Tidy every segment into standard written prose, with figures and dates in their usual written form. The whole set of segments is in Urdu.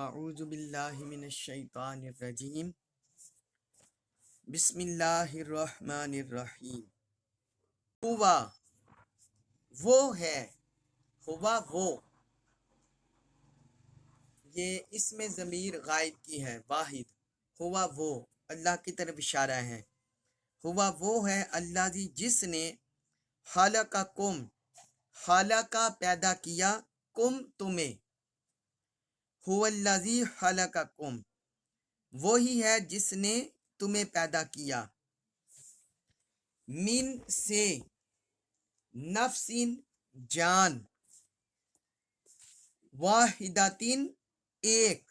اعوذ باللہ من الشیطان الرجیم بسم اللہ الرحمن الرحیم۔ ہوا وہ ہے، ہوا وہ، یہ اسم ضمیر غائب کی ہے، واحد، ہوا وہ اللہ کی طرف اشارہ ہے۔ ہوا وہ ہے اللہ جس نے خلقکم، خلقہ پیدا کیا، کم تمہیں، هو الذی خلقکم وہی ہے جس نے تمہیں پیدا کیا، من سے، نفسن جان، واحداتن ایک،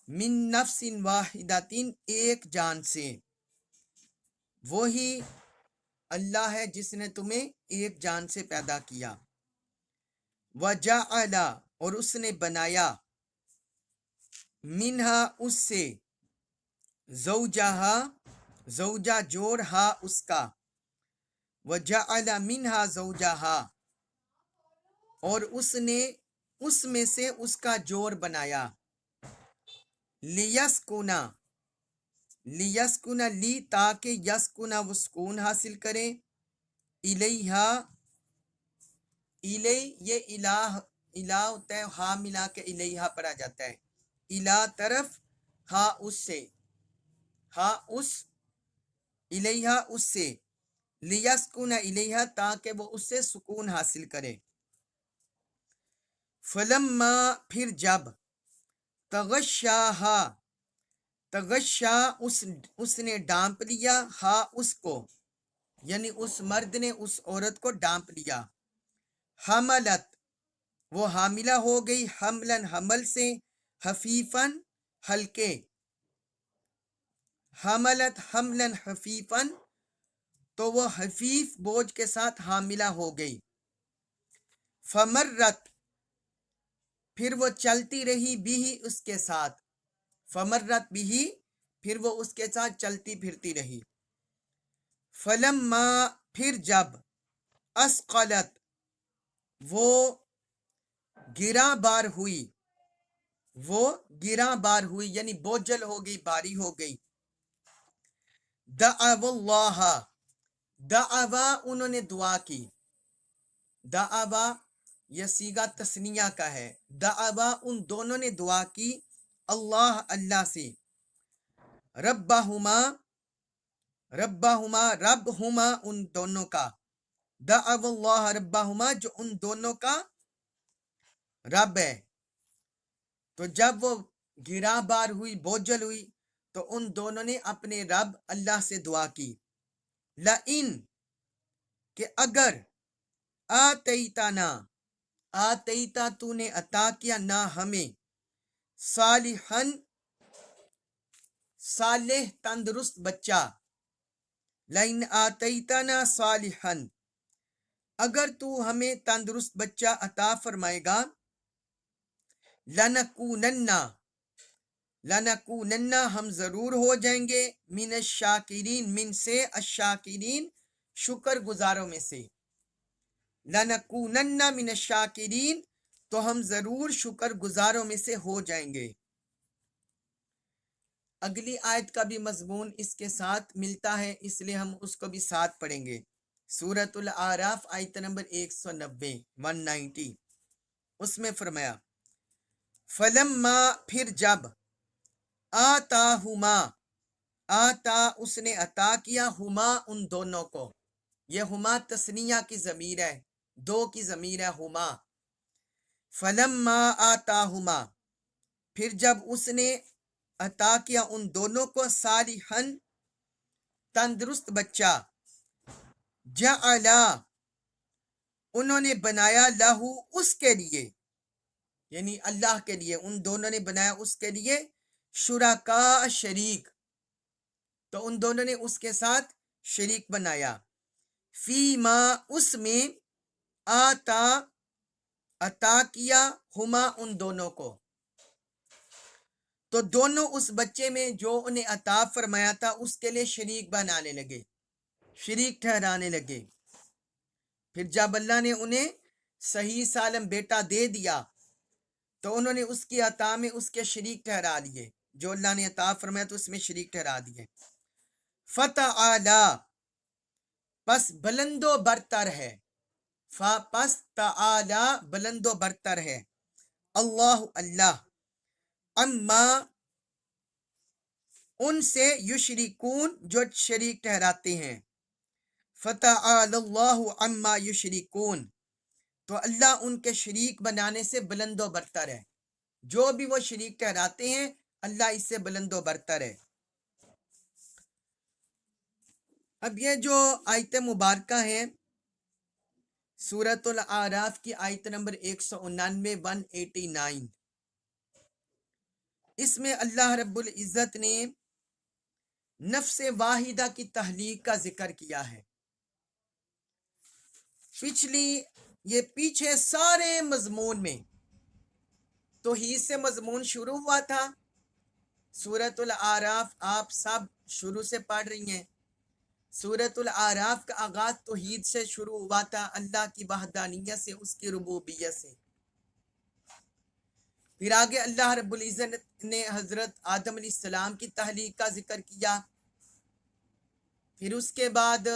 من نفسن واحداتن ایک جان سے، وہی اللہ ہے جس نے تمہیں ایک جان سے پیدا کیا۔ وجعل اور اس نے بنایا، منہا اس سے، زوجہا زوجہ جوڑ، ہا اس کا، وجعل منہا زوجہا اور اس نے اس میں سے اس کا جوڑ بنایا، لیسکنا لیسکنا لی تاکہ یسکنا وہ سکون حاصل کرے، الیہا الی یہ الہ ہوتا ہے، ہا ملا کے الیہا پڑھا جاتا ہے، الہ طرف، ہا اس سے، ہا اس، الیہا اس سے، لیسکنا الیہا تاکہ وہ اس سے سکون حاصل کرے۔ فلما پھر جب، تغشاہا تغشا اس نے ڈانپ لیا، ہا اس کو، یعنی اس مرد نے اس عورت کو ڈانپ لیا، حملت وہ حاملہ ہو گئی، حملن حمل سے، خفیفاً ہلکے، حملت حملن خفیفاً تو وہ خفیف بوجھ کے ساتھ حاملہ ہو گئی، فمرت پھر وہ چلتی رہی، بھی اس کے ساتھ، فمرت بھی پھر وہ اس کے ساتھ چلتی پھرتی رہی، فلما پھر جب، اسقلت وہ گراں بار ہوئی، وہ گراں بار ہوئی یعنی بوجھل ہو گئی، باری ہو گئی، دعوا اللہ دعوا انہوں نے دعا کی، دعوا یہ صیغہ تثنیہ کا ہے، دعوا ان دونوں نے دعا کی، اللہ اللہ سے، ربہما ربہما رب ہما ان دونوں کا، دعوا اللہ ربہما جو ان دونوں کا رب ہے۔ تو جب وہ گراں بار ہوئی، بوجھل ہوئی، تو ان دونوں نے اپنے رب اللہ سے دعا کی، لئن کہ اگر، آتیتنا آتیتا تو نے عطا کیا، نہ ہمیں، صالحن صالح تندرست بچہ، لئن آتیتنا صالحن اگر تو ہمیں تندرست بچہ عطا فرمائے گا، لنکونن ہم ضرور ہو جائیں گے، من الشاکرین من سے، الشاکرین شکر گزاروں میں سے، لنکونن من الشاکرین تو ہم ضرور شکر گزاروں میں سے ہو جائیں گے۔ اگلی آیت کا بھی مضمون اس کے ساتھ ملتا ہے، اس لیے ہم اس کو بھی ساتھ پڑھیں گے۔ سورۃ الاعراف آیت نمبر 190 اس میں فرمایا، فلما پھر جب، آتاہما آتا اس نے عطا کیا، ہما ان دونوں کو، یہ ہما تثنیہ کی ضمیر ہے، دو کی ضمیر ہے ہما، فلما آتاہما پھر جب اس نے عطا کیا ان دونوں کو، صالحن تندرست بچہ، جعلا انہوں نے بنایا، لہو اس کے لیے یعنی اللہ کے لیے، ان دونوں نے بنایا اس کے لیے، شرکاء شریک، تو ان دونوں نے اس کے ساتھ شریک بنایا، فی ما اس میں، آتا عطا کیا، ہما ان دونوں کو، تو دونوں اس بچے میں جو انہیں عطا فرمایا تھا اس کے لیے شریک بنانے لگے، شریک ٹھہرانے لگے۔ پھر جب اللہ نے انہیں صحیح سالم بیٹا دے دیا، تو انہوں نے اس کی عطا میں اس کے شریک ٹھہرا لیے، جو اللہ نے عطا فرمایا تو اس میں شریک ٹھہرا دیے۔ فتعالی، پس بلند و برتر ہے، پس تعالی بلند و برتر ہے، اللہ اللہ، اما ان سے یشرکون جو شریک ٹھہراتے ہیں، فتعالی اللہ عما یشرکون، تو اللہ ان کے شریک بنانے سے بلند و برتر ہے، جو بھی وہ شریک ٹھہراتے ہیں اللہ اس سے بلند و برتر ہے۔ اب یہ جو آیت مبارکہ ہیں سورۃ الاعراف کی آیت نمبر 199 189، اس میں اللہ رب العزت نے نفس واحدہ کی تخلیق کا ذکر کیا ہے۔ پیچھے سارے مضمون میں توحید سے مضمون شروع ہوا تھا، سورۃ الاعراف آپ سب شروع سے پڑھ رہی ہیں۔ سورۃ الاعراف کا آغاز توحید سے شروع ہوا تھا، اللہ کی وحدانیت سے، اس کی ربوبیت سے۔ پھر آگے اللہ رب العزت نے حضرت آدم علیہ السلام کی تخلیق کا ذکر کیا، پھر اس کے بعد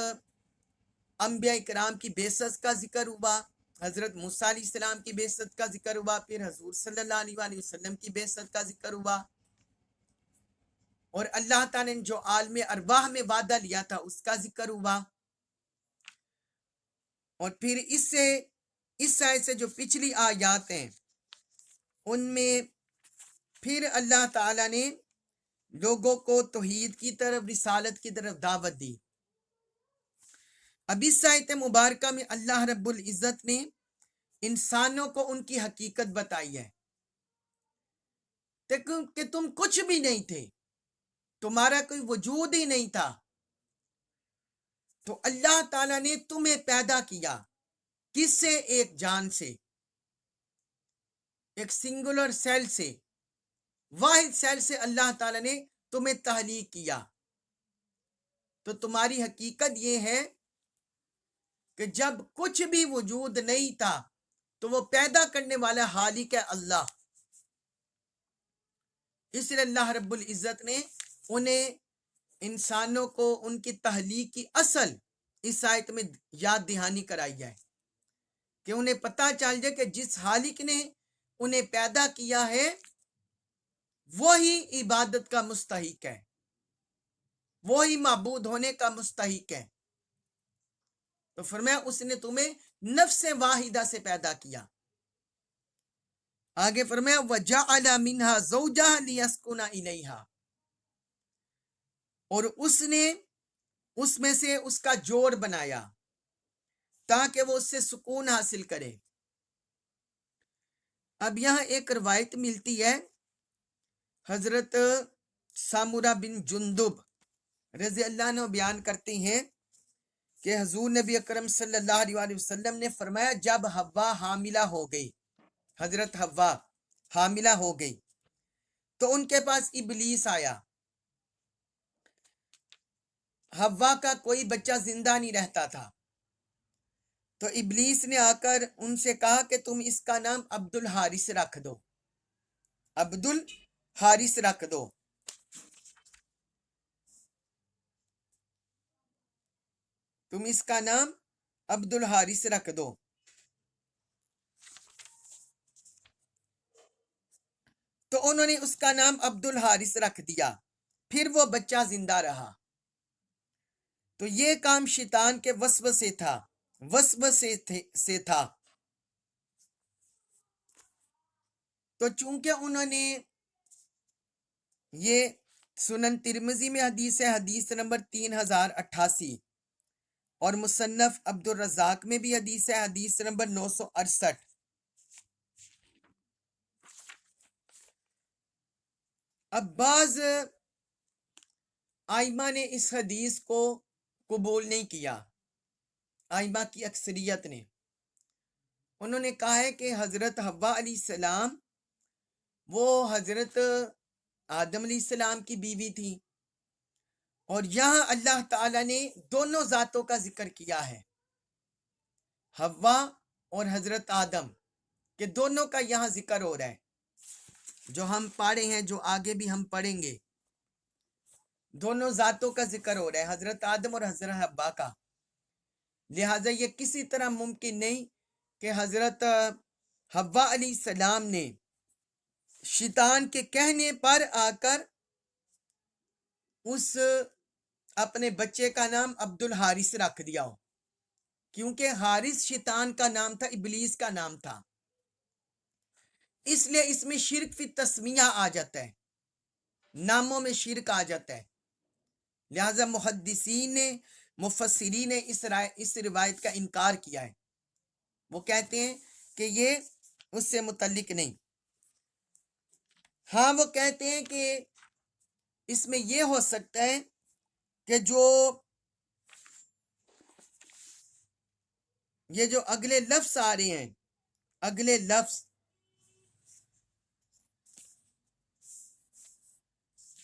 انبیاء کرام کی بعثت کا ذکر ہوا، حضرت موسیٰ علیہ السلام کی بعثت کا ذکر ہوا، پھر حضور صلی اللہ علیہ وسلم کی بعثت کا ذکر ہوا، اور اللہ تعالیٰ نے جو عالم ارواح میں وعدہ لیا تھا اس کا ذکر ہوا، اور پھر اس آیت سے جو پچھلی آیات ہیں ان میں پھر اللہ تعالیٰ نے لوگوں کو توحید کی طرف، رسالت کی طرف دعوت دی۔ اب اس آیت مبارکہ میں اللہ رب العزت نے انسانوں کو ان کی حقیقت بتائی ہے کہ تم کچھ بھی نہیں تھے، تمہارا کوئی وجود ہی نہیں تھا، تو اللہ تعالیٰ نے تمہیں پیدا کیا، کس سے؟ ایک جان سے، ایک سنگولر سیل سے، واحد سیل سے اللہ تعالیٰ نے تمہیں تخلیق کیا۔ تو تمہاری حقیقت یہ ہے کہ جب کچھ بھی وجود نہیں تھا تو وہ پیدا کرنے والا خالق ہے اللہ۔ اس لیے اللہ رب العزت نے انہیں، انسانوں کو، ان کی تخلیق کی اصل اس آیت میں یاد دہانی کرائی ہے کہ انہیں پتہ چل جائے کہ جس خالق نے انہیں پیدا کیا ہے وہی عبادت کا مستحق ہے، وہی معبود ہونے کا مستحق ہے۔ تو فرمایا اس نے تمہیں نفس واحدہ سے پیدا کیا۔ آگے فرمایا وَجَعَلَ مِنْهَا زَوْجَهَا لِيَسْكُنَ إِلَيْهَا، اور اس نے اس میں سے اس کا جوڑ بنایا تاکہ وہ اس سے سکون حاصل کرے۔ اب یہاں ایک روایت ملتی ہے، حضرت سامورہ بن جندب رضی اللہ عنہ بیان کرتے ہیں کہ حضور نبی اکرم صلی اللہ علیہ وسلم نے فرمایا جب حوا حاملہ ہو گئی، حضرت حوا حاملہ ہو گئی تو ان کے پاس ابلیس آیا۔ حوا کا کوئی بچہ زندہ نہیں رہتا تھا، تو ابلیس نے آ کر ان سے کہا کہ تم اس کا نام عبد الحارث رکھ دو، عبد الحارث رکھ دو۔ تم اس کا نام عبد الحارث رکھ دو۔ تو انہوں نے اس کا نام عبد الحارث رکھ دیا، پھر وہ بچہ زندہ رہا۔ تو یہ کام شیطان کے وسوسے سے تھا۔ تو چونکہ انہوں نے یہ سنن ترمذی میں حدیث ہے، حدیث نمبر 3088، اور مصنف عبد الرزاق میں بھی حدیث ہے، حدیث نمبر 968۔ اب بعض آئمہ نے اس حدیث کو قبول نہیں کیا، آئمہ کی اکثریت نے۔ انہوں نے کہا ہے کہ حضرت حوا علیہ السلام وہ حضرت آدم علیہ السلام کی بیوی تھی، اور یہاں اللہ تعالیٰ نے دونوں ذاتوں کا ذکر کیا ہے، حوا اور حضرت آدم کے دونوں کا یہاں ذکر ہو رہا ہے۔ جو ہم پڑھے ہیں، جو آگے بھی ہم پڑھیں گے، دونوں ذاتوں کا ذکر ہو رہا ہے، حضرت آدم اور حضرت حوا کا۔ لہٰذا یہ کسی طرح ممکن نہیں کہ حضرت حوا علیہ السلام نے شیطان کے کہنے پر آ کر اس اپنے بچے کا نام عبد الحارث رکھ دیا ہو، کیونکہ حارث شیطان کا نام تھا، ابلیس کا نام تھا، اس لیے اس میں شرک فی تسمیہ آ جاتا ہے، ناموں میں شرک آ جاتا ہے۔ لہذا محدثین نے، مفسرین نے اس روایت کا انکار کیا ہے، وہ کہتے ہیں کہ یہ اس سے متعلق نہیں۔ ہاں وہ کہتے ہیں کہ اس میں یہ ہو سکتا ہے کہ یہ جو اگلے لفظ آ رہے ہیں، اگلے لفظ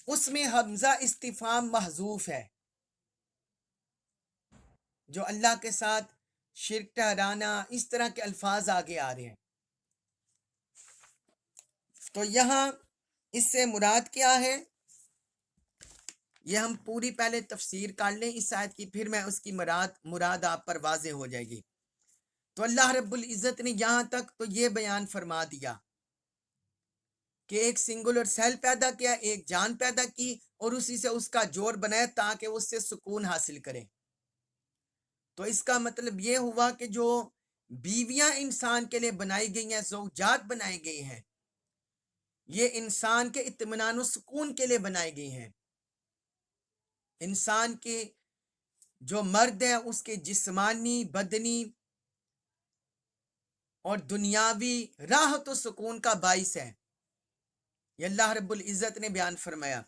اس میں حمزہ استفہام محذوف ہے، جو اللہ کے ساتھ شرک ٹھہرانا، اس طرح کے الفاظ آگے آ رہے ہیں۔ تو یہاں اس سے مراد کیا ہے، یہ ہم پوری پہلے تفسیر کر لیں اس آیت کی، پھر میں اس کی مراد آپ پر واضح ہو جائے گی۔ تو اللہ رب العزت نے یہاں تک تو یہ بیان فرما دیا کہ ایک سنگولر سیل پیدا کیا، ایک جان پیدا کی، اور اسی سے اس کا جوڑ بنایا تاکہ اس سے سکون حاصل کرے۔ تو اس کا مطلب یہ ہوا کہ جو بیویاں انسان کے لیے بنائی گئی ہیں، زوجات بنائے گئے ہیں، یہ انسان کے اطمینان و سکون کے لیے بنائی گئی ہیں۔ انسان کے جو مرد ہے اس کے جسمانی، بدنی اور دنیاوی راحت و سکون کا باعث ہے، یہ اللہ رب العزت نے بیان فرمایا۔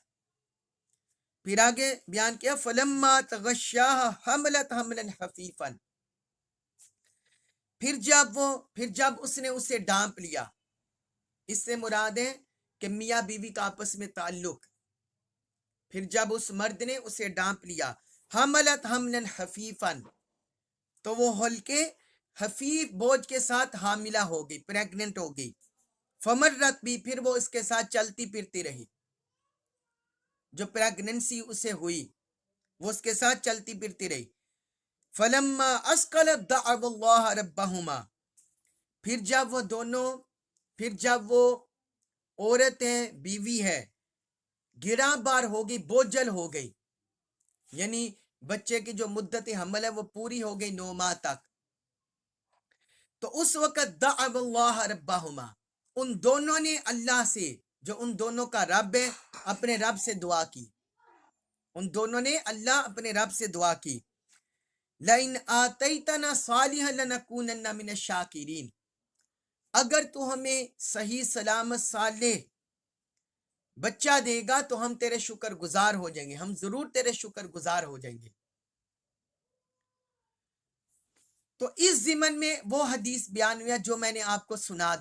پھر آگے بیان کیا فلما تغشاها حملت حملا خفیفا، پھر جب اس نے اسے ڈانپ لیا، اس سے مراد ہے کہ میاں بیوی کا آپس میں تعلق، پھر جب اس مرد نے اسے ڈانپ لیا، حملت حملا خفیفا، تو وہ ہلکے خفیف بوجھ کے ساتھ حاملہ ہو گئی، پریگننٹ ہو گئی، فمرت بھی، پھر وہ اس کے ساتھ چلتی پھرتی رہی، جو پریگننسی اسے ہوئی وہ اس کے ساتھ چلتی پھرتی رہی۔ فلما اسقلت دعوا اللہ ربہما، پھر جب وہ عورت ہے، بیوی ہے، گراں بار ہو گئی، بوجھل ہو گئی، یعنی بچے کی جو مدت حمل ہے وہ پوری ہو گئی 9 ماہ تک، تو اس وقت دعوا اللہ ربہما، ان دونوں نے اللہ سے، جو ان دونوں کا رب ہے، اپنے رب سے دعا کی، ان دونوں نے اللہ اپنے رب سے دعا کی، لئن آتیتنا صالحا لنکونن من الشاکرین، اگر تو ہمیں صحیح سلامت صالح بچہ دے گا تو ہم تیرے شکر گزار ہو جائیں گے، ہم ضرور تیرے شکر گزار ہو جائیں گے۔ تو اس ضمن میں وہ حدیث بیان ہوا جو میں نے آپ کو سنا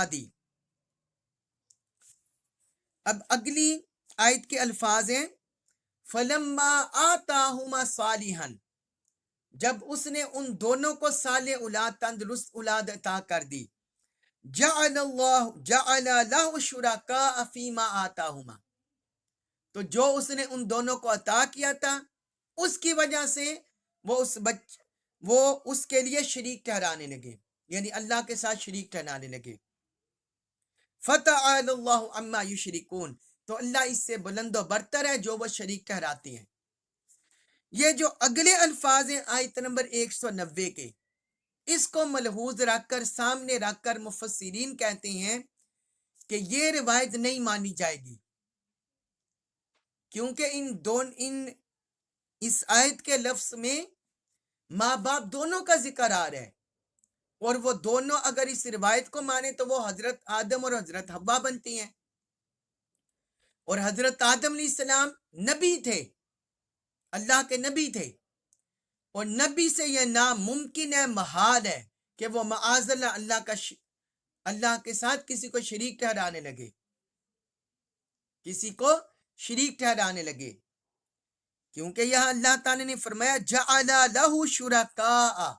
دی، اب اگلی آیت کے الفاظ ہیں فلما آتاہما صالحا، جب اس نے ان دونوں کو صالح اولاد، تندرست اولاد عطا کر دی، جعل لہ شرکاء فیما آتاہما، تو جو اس نے ان دونوں کو عطا کیا تھا اس کی وجہ سے وہ اس کے لیے شریک ٹھہرانے لگے، یعنی اللہ کے ساتھ شریک ٹھہرانے لگے۔ فتعالی اللہ عما یشرکون، تو اللہ اس سے بلند و برتر ہے جو وہ شریک ٹھہراتے ہیں۔ یہ جو اگلے الفاظ ہیں آیت نمبر 190 کے، اس کو ملحوظ رکھ کر، سامنے رکھ کر مفسرین کہتے ہیں کہ یہ روایت نہیں مانی جائے گی، کیونکہ اس آیت کے لفظ میں ماں باپ دونوں کا ذکر آ رہا ہے، اور وہ دونوں اگر اس روایت کو مانے تو وہ حضرت آدم اور حضرت حوا بنتی ہیں، اور حضرت آدم علیہ السلام نبی تھے، اللہ کے نبی تھے، اور نبی سے یہ ناممکن ہے، محال ہے کہ وہ معاذ اللہ اللہ کے ساتھ کسی کو شریک ٹھہرانے لگے، کیونکہ یہاں اللہ تعالی نے فرمایا جعل لہ شرکاء،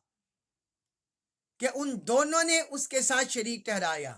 کہ ان دونوں نے اس کے ساتھ شریک ٹھہرایا،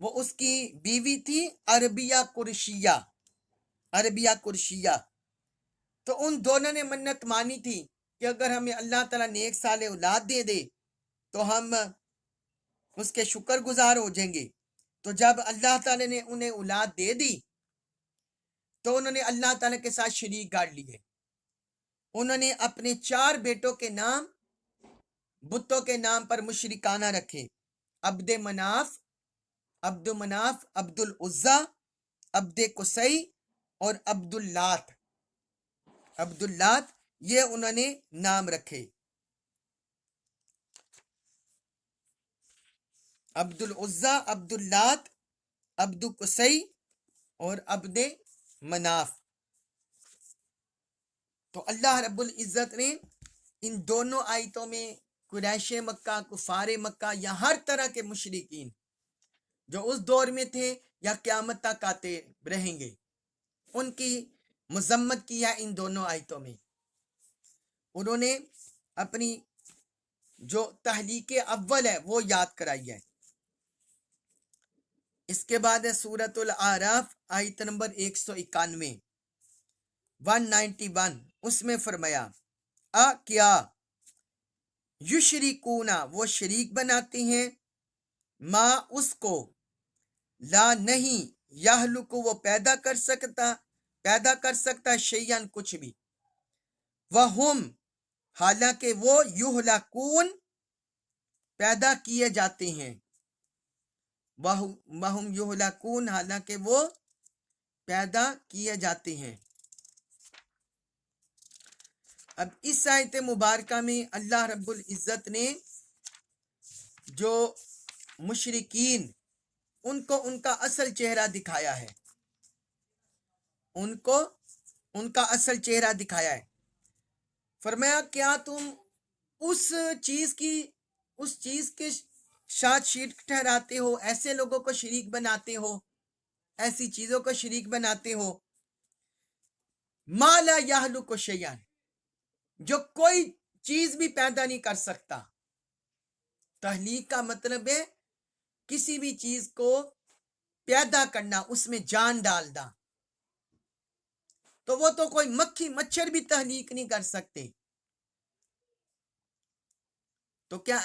وہ اس کی بیوی تھی عربیہ قرشیہ. تو ان دونوں نے منت مانی تھی کہ اگر ہمیں اللہ تعالیٰ نیک صالح اولاد دے تو ہم اس کے شکر گزار ہو جائیں گے. تو جب اللہ تعالیٰ نے انہیں اولاد دے دی تو انہوں نے اللہ تعالیٰ کے ساتھ شریک گاڑ لیے. انہوں نے اپنے 4 بیٹوں کے نام بتوں کے نام پر مشرکانہ رکھے: عبد مناف، عبد العزا، عبد قصی اور عبد اللات. یہ انہوں نے نام رکھے. عبد العزا، عبد اللات، عبد قصی اور عبد مناف. تو اللہ رب العزت نے ان دونوں آیتوں میں قریش مکہ، کفار مکہ یا ہر طرح کے مشرکین جو اس دور میں تھے یا قیامت تک آتے رہیں گے، ان کی مذمت کیا. ان دونوں آیتوں میں انہوں نے اپنی جو تحلیق اول ہے وہ یاد کرائی ہے. اس کے بعد ہے سورۃ الاعراف آیت نمبر 191. اس میں فرمایا کیا یشرکونا وہ شریک بناتے ہیں، ما اس کو، لا نہیں، یہلک وہ پیدا کر سکتا شیئن کچھ بھی، وہم حالانکہ وہ یہلکون پیدا کیے جاتے ہیں، وہم یہلکون حالانکہ وہ پیدا کیے جاتے ہیں. اب اس آیت مبارکہ میں اللہ رب العزت نے جو مشرکین ان کو ان کا اصل چہرہ دکھایا ہے، فرمایا کیا تم اس چیز کے ساتھ شریک ٹھہراتے ہو، ایسے لوگوں کو شریک بناتے ہو، ایسی چیزوں کو شریک بناتے ہو، ما لا یخلق شیئا جو کوئی چیز بھی پیدا نہیں کر سکتا. تخلیق کا مطلب ہے کسی بھی چیز کو پیدا کرنا، اس میں جان ڈالنا. تو وہ تو کوئی مکھی مچھر بھی تخلیق نہیں کر سکتے. تو کیا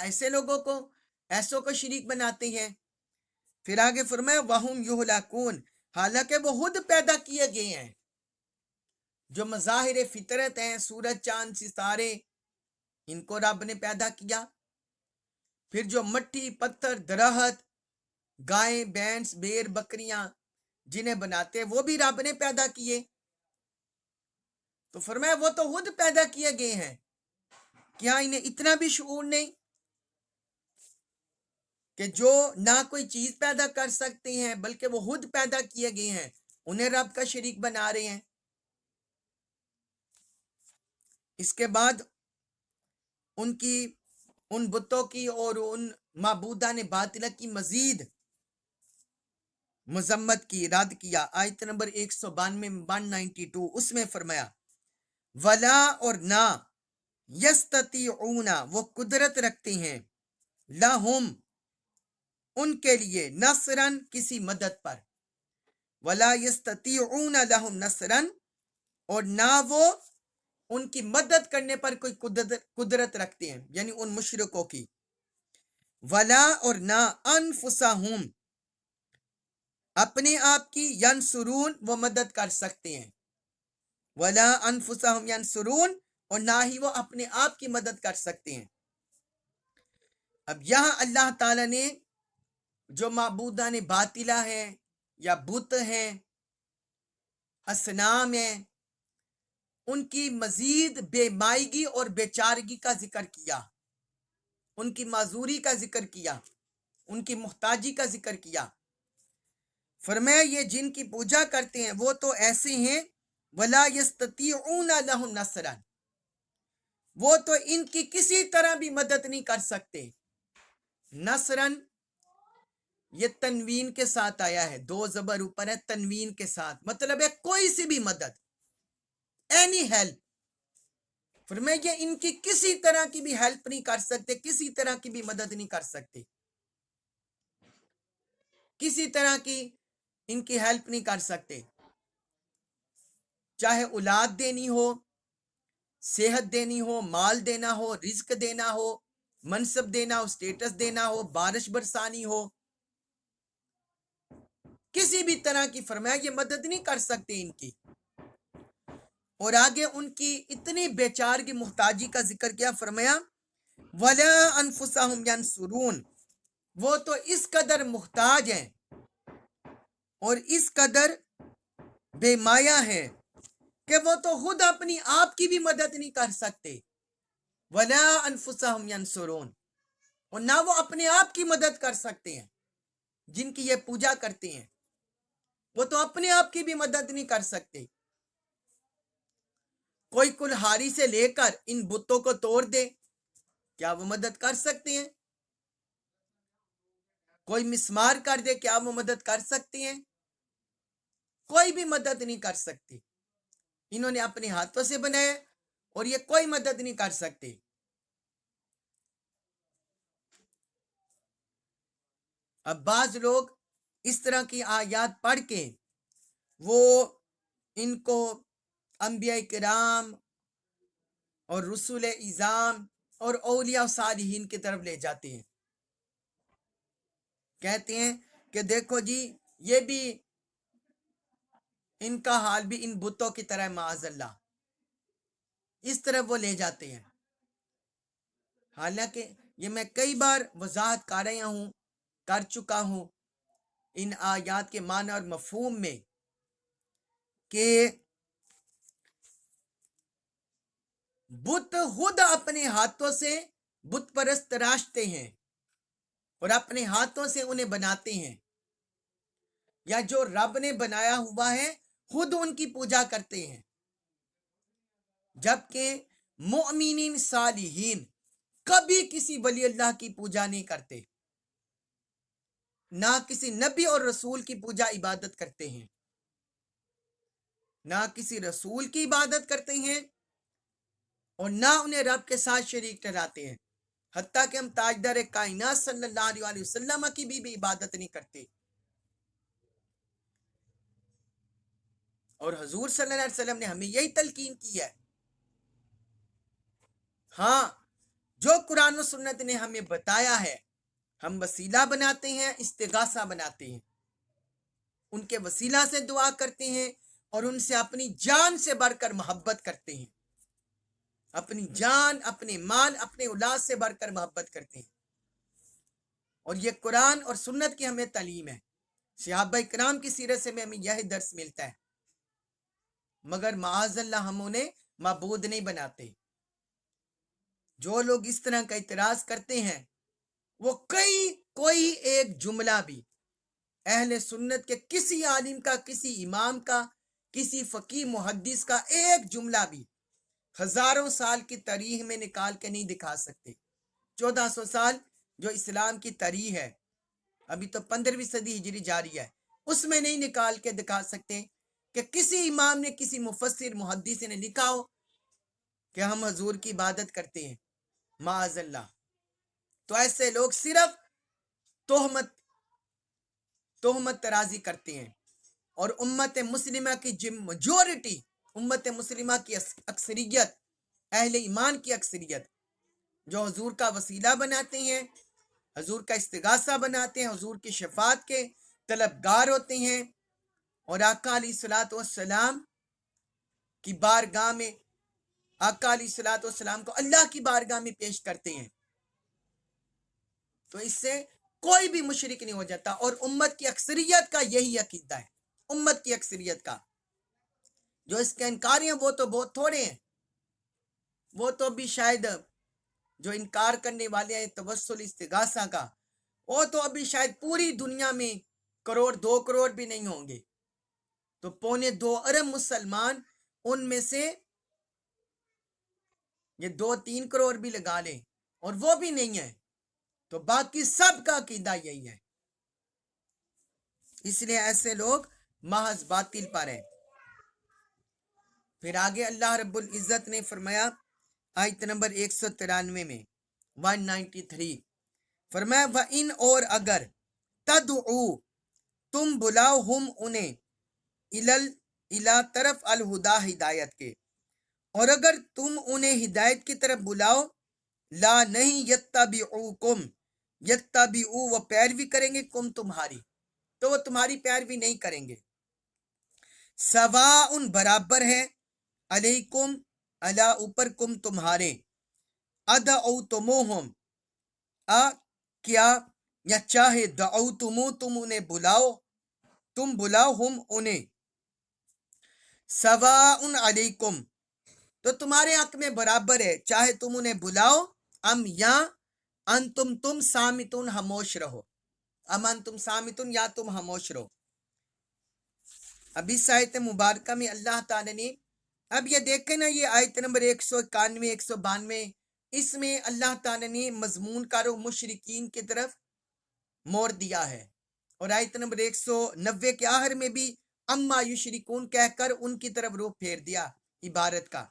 ایسوں کو شریک بناتے ہیں؟ پھر آگے فرمایا وہم یہلکون حالانکہ وہ خود پیدا کیے گئے ہیں. جو مظاہر فطرت ہیں، سورج چاند ستارے، ان کو رب نے پیدا کیا. پھر جو مٹی پتھر درخت گائیں بھینس بیر بکریاں جنہیں بناتے وہ بھی رب نے پیدا کیے. تو فرمایا وہ تو خود پیدا کیے گئے ہیں، کیا انہیں اتنا بھی شعور نہیں کہ جو نہ کوئی چیز پیدا کر سکتے ہیں بلکہ وہ خود پیدا کیے گئے ہیں، انہیں رب کا شریک بنا رہے ہیں. اس کے بعد ان بتوں کی اور ان معبودان باطلہ کی مزید مذمت کی، رد کیا. آیت نمبر 192 اس میں فرمایا ولا اور نہ یستطیعون وہ قدرت رکھتے ہیں، لہم ان کے لیے، نصرن کسی مدد پر، ولا یستطیعون لہم نصرن اور نہ وہ ان کی مدد کرنے پر کوئی قدرت رکھتے ہیں، یعنی ان مشرکوں کی. ولا اور نہ انفسہم اپنے آپ کی، ینصرون وہ مدد کر سکتے ہیں، ولا انفسہم ینصرون اور نہ ہی وہ اپنے آپ کی مدد کر سکتے ہیں. اب یہاں اللہ تعالی نے جو معبودان باطلہ ہیں یا بت ہیں، اصنام ہیں، ان کی مزید بے مائگی اور بے چارگی کا ذکر کیا، ان کی معذوری کا ذکر کیا، ان کی محتاجی کا ذکر کیا. فرمایا یہ جن کی پوجا کرتے ہیں وہ تو ایسے ہیں، ولا یستطیعون لہم نصرا وہ تو ان کی کسی طرح بھی مدد نہیں کر سکتے. نصرن یہ تنوین کے ساتھ آیا ہے، 2 زبر اوپر ہے، تنوین کے ساتھ، مطلب ہے کوئی سی بھی مدد، اینی ہیلپ. فرمایا یہ ان کی کسی طرح کی بھی ہیلپ نہیں کر سکتے، کسی طرح کی بھی مدد نہیں کر سکتے. کسی طرح کی ان کی ہیلپ نہیں کر سکتے، چاہے اولاد دینی ہو، صحت دینی ہو، مال دینا ہو، رزق دینا ہو، منصب دینا ہو، سٹیٹس دینا ہو، بارش برسانی ہو، کسی بھی طرح کی فرمایا یہ مدد نہیں کر سکتے ان کی۔ اور آگے ان کی اتنی بیچارگی محتاجی کا ذکر کیا، فرمایا وَلَا أَنفُسَهُمْ يَنْصُرُونَ، وہ تو اس قدر محتاج ہیں اور اس قدر بے مایا ہے کہ وہ تو خود اپنی آپ کی بھی مدد نہیں کر سکتے۔ وَلَا أَنفُسَهُمْ يَنْصُرُونَ، اور نہ وہ اپنے آپ کی مدد کر سکتے ہیں، جن کی یہ پوجا کرتے ہیں وہ تو اپنے آپ کی بھی مدد نہیں کر سکتے۔ کوئی کلہاڑی سے لے کر ان بتوں کو توڑ دے، کیا وہ مدد کر سکتے ہیں؟ کوئی مسمار کر دے، کیا وہ مدد کر سکتے ہیں؟ کوئی بھی مدد نہیں کر سکتے۔ انہوں نے اپنے ہاتھوں سے بنایا اور یہ کوئی مدد نہیں کر سکتے۔ اب بعض لوگ اس طرح کی آیات پڑھ کے وہ ان کو انبیاء کرام اور رسول اعظام اور اولیاء و صالحین کی طرف لے جاتے ہیں، کہتے ہیں کہ دیکھو جی یہ بھی ان کا حال بھی ان بتوں کی طرح معاذ اللہ، اس طرح وہ لے جاتے ہیں۔ حالانکہ یہ میں کئی بار وضاحت کر چکا ہوں ان آیات کے معنی اور مفہوم میں کہ بت خود اپنے ہاتھوں سے بت پرست تراشتے ہیں اور اپنے ہاتھوں سے انہیں بناتے ہیں، یا جو رب نے بنایا ہوا ہے خود ان کی پوجا کرتے ہیں، جبکہ مؤمنین صالحین کبھی کسی ولی اللہ کی پوجا نہیں کرتے، نہ کسی نبی اور رسول کی پوجا عبادت کرتے ہیں، نہ کسی رسول کی عبادت کرتے ہیں اور نہ انہیں رب کے ساتھ شریک ٹھہراتے ہیں، حتیٰ کہ ہم تاجدار کائنات صلی اللہ علیہ وسلم کی بھی عبادت نہیں کرتے۔ اور حضور صلی اللہ علیہ وسلم نے ہمیں یہی تلقین کی ہے۔ ہاں، جو قرآن و سنت نے ہمیں بتایا ہے ہم وسیلہ بناتے ہیں، استغاثہ بناتے ہیں، ان کے وسیلہ سے دعا کرتے ہیں اور ان سے اپنی جان سے بڑھ کر محبت کرتے ہیں، اپنی جان، اپنے مال، اپنے اولاد سے بڑھ کر محبت کرتے ہیں۔ اور یہ قرآن اور سنت کی ہمیں تعلیم ہے، صحابہ کرام کی سیرت سے ہمیں یہی درس ملتا ہے، مگر معاذ اللہ ہم انہیں معبود نہیں بناتے۔ جو لوگ اس طرح کا اعتراض کرتے ہیں وہ کوئی ایک جملہ بھی اہل سنت کے کسی عالم کا، کسی امام کا، کسی فقیہ محدث کا ایک جملہ بھی ہزاروں سال کی تاریخ میں نکال کے نہیں دکھا سکتے۔ 1400 سال جو اسلام کی تاریخ ہے، ابھی تو 15ویں صدی ہجری جاری ہے، اس میں نہیں نکال کے دکھا سکتے کہ کسی امام نے، کسی مفسر محدث نے لکھا ہو کہ ہم حضور کی عبادت کرتے ہیں، معاذ اللہ۔ تو ایسے لوگ صرف تہمت ترازی کرتے ہیں، اور امت مسلمہ کی میجورٹی، امت مسلمہ کی اکثریت، اہل ایمان کی اکثریت جو حضور کا وسیلہ بناتے ہیں، حضور کا استغاثہ بناتے ہیں، حضور کی شفاعت کے طلبگار ہوتے ہیں، اور آقا علیہ الصلوۃ والسلام کی بارگاہ میں، آقا علیہ الصلوۃ والسلام کو اللہ کی بارگاہ میں پیش کرتے ہیں، تو اس سے کوئی بھی مشرک نہیں ہو جاتا۔ اور امت کی اکثریت کا یہی عقیدہ ہے، امت کی اکثریت کا۔ جو اس کے انکاری ہیں وہ تو بہت تھوڑے ہیں، وہ تو بھی شاید جو انکار کرنے والے ہیں توسل استغاثہ کا، وہ تو ابھی شاید پوری دنیا میں 1-2 کروڑ بھی نہیں ہوں گے۔ تو 2.25 ارب مسلمان، ان میں سے یہ 2-3 کروڑ بھی لگا لیں اور وہ بھی نہیں ہے، تو باقی سب کا عقیدہ یہی ہے۔ اس لیے ایسے لوگ محض باطل پر ہیں۔ پھر آگے اللہ رب العزت نے فرمایا آیت نمبر 193 میں 193 فرمایا وَإِنْ، اور اگر تدعو تم بلاؤ ہم انہیں الا طرف الہدا ہدایت کے، اور اگر تم انہیں ہدایت کی طرف بلاؤ، لا نہیں یتبعوکم، یتبعو وہ پیروی کریں گے، کم تمہاری، تو وہ تمہاری پیروی نہیں کریں گے، سواء برابر ہے، علیکم علی اوپر، کم تمہارے، ادعوتموہم کیا یا چاہے، دعوتمو تم انہیں بلاؤ، تم بلاؤ ہم انہیں، سواء علیکم تو تمہارے حق میں برابر ہے، چاہے تم انہیں بلاؤ، یا تم سامتون خاموش رہو، انتم سامتون یا تم خاموش رہو۔ اب اس آیت مبارکہ میں اللہ تعالی نے، اب یہ دیکھیں نا، یہ آیت نمبر 191 192، اس میں اللہ تعالی نے مضمون کارو مشرکین کی طرف موڑ دیا ہے، اور آیت نمبر 190 کے آخر میں بھی اما یشرکون کہہ کر ان کی طرف روح پھیر دیا عبارت کا۔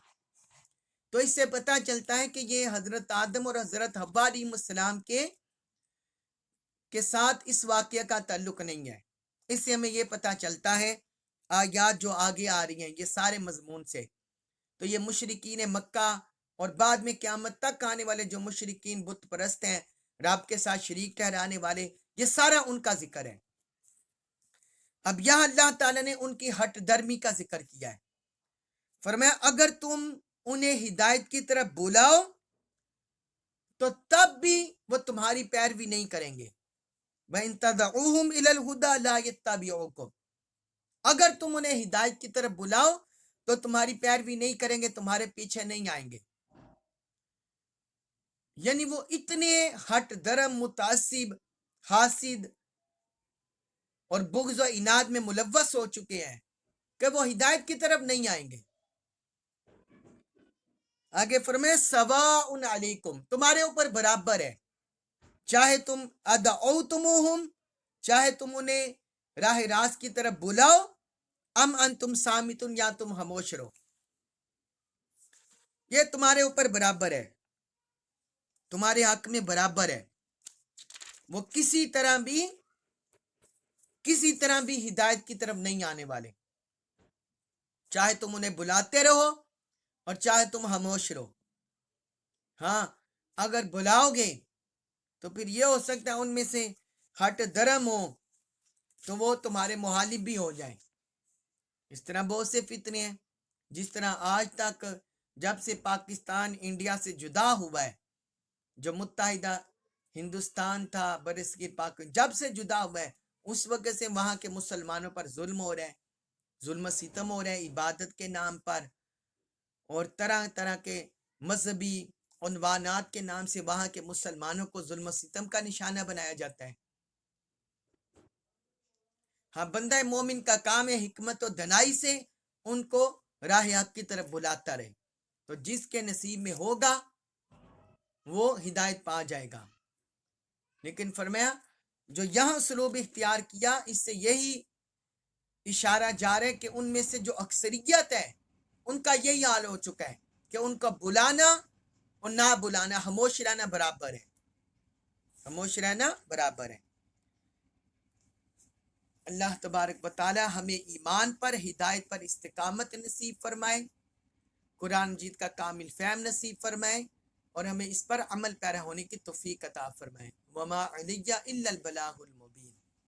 تو اس سے پتہ چلتا ہے کہ یہ حضرت آدم اور حضرت حوا علیہ السلام کے ساتھ اس واقعہ کا تعلق نہیں ہے۔ اس سے ہمیں یہ پتہ چلتا ہے، آیات جو آگے آ رہی ہیں یہ سارے مضمون سے، تو یہ مشرکین مکہ اور بعد میں قیامت تک آنے والے جو مشرکین بت پرست ہیں، رب کے ساتھ شریک ٹھہرانے والے، یہ سارا ان کا ذکر ہے۔ اب یہاں اللہ تعالیٰ نے ان کی ہٹ درمی کا ذکر کیا ہے، فرمایا اگر تم انہیں ہدایت کی طرف بلاؤ تو تب بھی وہ تمہاری پیروی نہیں کریں گے، وَإِن تَدْعُوهُمْ إِلَى الْهُدَى لَا يَتَّبِعُوكُمْ، اگر تم انہیں ہدایت کی طرف بلاؤ تو تمہاری پیروی نہیں کریں گے، تمہارے پیچھے نہیں آئیں گے۔ یعنی وہ اتنے ہٹ درم، متعصب، حاسد اور بغض و عناد میں ملوث ہو چکے ہیں کہ وہ ہدایت کی طرف نہیں آئیں گے۔ آگے فرمائے سواء علیکم، تمہارے اوپر برابر ہے، چاہے تم ادعوتموہم، چاہے تم انہیں راہ راست کی طرف بلاؤ، انتم سامتون یا تم خاموش رہو، یہ تمہارے اوپر برابر ہے، تمہارے حق میں برابر ہے، وہ کسی طرح بھی ہدایت کی طرف نہیں آنے والے، چاہے تم انہیں بلاتے رہو اور چاہے تم خاموش رہو۔ ہاں اگر بلاؤ گے تو پھر یہ ہو سکتا ہے ان میں سے ہٹ درم ہو تو وہ تمہارے مخالف بھی ہو جائیں۔ اس طرح بہت سے فتنے ہیں، جس طرح آج تک جب سے پاکستان انڈیا سے جدا ہوا ہے، جو متحدہ ہندوستان تھا برصغیر پاک، جب سے جدا ہوا ہے اس وقت سے وہاں کے مسلمانوں پر ظلم ہو رہا ہے، ظلم و ستم ہو رہا ہے عبادت کے نام پر، اور طرح طرح کے مذہبی عنوانات کے نام سے وہاں کے مسلمانوں کو ظلم و ستم کا نشانہ بنایا جاتا ہے۔ ہاں بندہ مومن کا کام ہے حکمت و دنائی سے ان کو راہ حق کی طرف بلاتا رہے، تو جس کے نصیب میں ہوگا وہ ہدایت پا جائے گا۔ لیکن فرمایا جو یہاں اسلوب اختیار کیا، اس سے یہی اشارہ جا رہا ہے کہ ان میں سے جو اکثریت ہے ان کا یہی حال ہو چکا ہے کہ ان کا بلانا اور نہ بلانا، خاموش رہنا برابر ہے، خاموش رہنا برابر ہے۔ اللہ تبارک و تعالی ہمیں ایمان پر، ہدایت پر استقامت نصیب فرمائے، قرآن مجید کا کامل فہم نصیب فرمائے، اور ہمیں اس پر عمل پیرا ہونے کی توفیق عطا فرمائے۔ وما علیہ الا البلاغ المبین۔